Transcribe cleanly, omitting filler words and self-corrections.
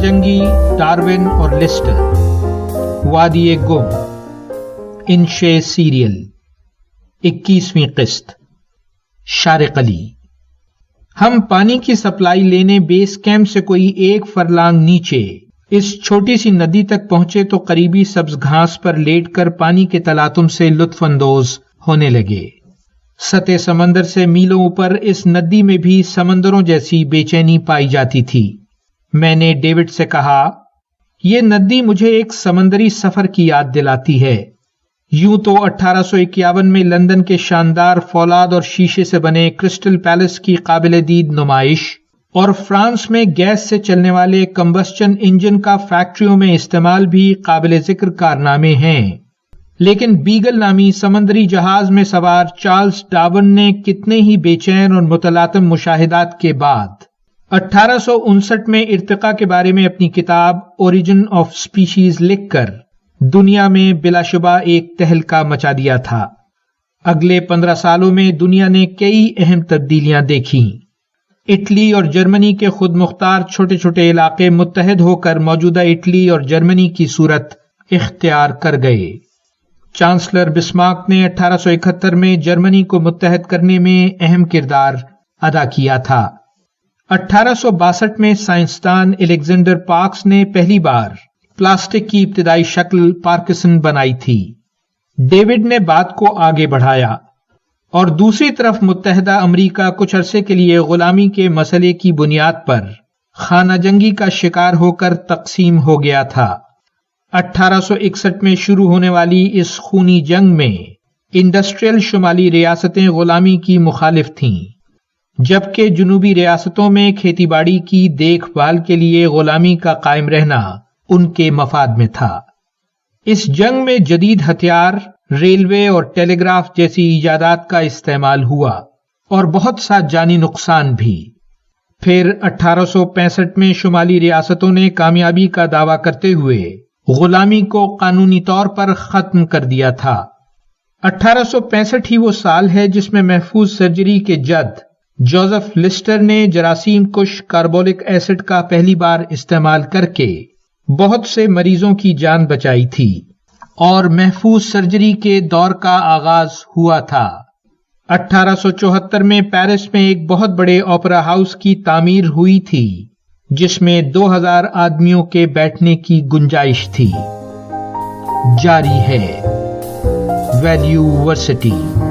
جنگی، ڈارون اور لسٹر، وادی گم، انشے سیریل، 21ویں قسط، شارق علی۔ ہم پانی کی سپلائی لینے بیس کیمپ سے کوئی 1 فرلانگ نیچے اس چھوٹی سی ندی تک پہنچے تو قریبی سبز گھاس پر لیٹ کر پانی کے تلاطم سے لطف اندوز ہونے لگے۔ سطح سمندر سے میلوں اوپر اس ندی میں بھی سمندروں جیسی بے چینی پائی جاتی تھی۔ میں نے ڈیوڈ سے کہا، یہ ندی مجھے ایک سمندری سفر کی یاد دلاتی ہے۔ یوں تو 1851 میں لندن کے شاندار فولاد اور شیشے سے بنے کرسٹل پیلس کی قابل دید نمائش اور فرانس میں گیس سے چلنے والے کمبسچن انجن کا فیکٹریوں میں استعمال بھی قابل ذکر کارنامے ہیں، لیکن بیگل نامی سمندری جہاز میں سوار چارلز ڈارون نے کتنے ہی بے چین اور متلاطم مشاہدات کے بعد 1859 میں ارتقاء کے بارے میں اپنی کتاب اوریجن آف سپیشیز لکھ کر دنیا میں بلا شبہ ایک تہلکہ مچا دیا تھا۔ اگلے 15 سالوں میں دنیا نے کئی اہم تبدیلیاں دیکھیں۔ اٹلی اور جرمنی کے خود مختار چھوٹے چھوٹے علاقے متحد ہو کر موجودہ اٹلی اور جرمنی کی صورت اختیار کر گئے۔ چانسلر بسمارک نے 1871 میں جرمنی کو متحد کرنے میں اہم کردار ادا کیا تھا۔ 1862 میں سائنسدان الیگزینڈر پارکس نے پہلی بار پلاسٹک کی ابتدائی شکل پارکسن بنائی تھی۔ ڈیوڈ نے بات کو آگے بڑھایا اور دوسری طرف متحدہ امریکہ کچھ عرصے کے لیے غلامی کے مسئلے کی بنیاد پر خانہ جنگی کا شکار ہو کر تقسیم ہو گیا تھا۔ 1861 میں شروع ہونے والی اس خونی جنگ میں انڈسٹریل شمالی ریاستیں غلامی کی مخالف تھیں، جبکہ جنوبی ریاستوں میں کھیتی باڑی کی دیکھ بھال کے لیے غلامی کا قائم رہنا ان کے مفاد میں تھا۔ اس جنگ میں جدید ہتھیار، ریلوے اور ٹیلی گراف جیسی ایجادات کا استعمال ہوا اور بہت سا جانی نقصان بھی۔ پھر 1865 میں شمالی ریاستوں نے کامیابی کا دعویٰ کرتے ہوئے غلامی کو قانونی طور پر ختم کر دیا تھا۔ 1865 ہی وہ سال ہے جس میں محفوظ سرجری کے جد جوزف لسٹر نے جراثیم کش کاربولک ایسڈ کا پہلی بار استعمال کر کے بہت سے مریضوں کی جان بچائی تھی اور محفوظ سرجری کے دور کا آغاز ہوا تھا۔ 1874 میں پیرس میں ایک بہت بڑے اوپرا ہاؤس کی تعمیر ہوئی تھی جس میں 2000 آدمیوں کے بیٹھنے کی گنجائش تھی۔ جاری ہے ویلیو ورسٹی۔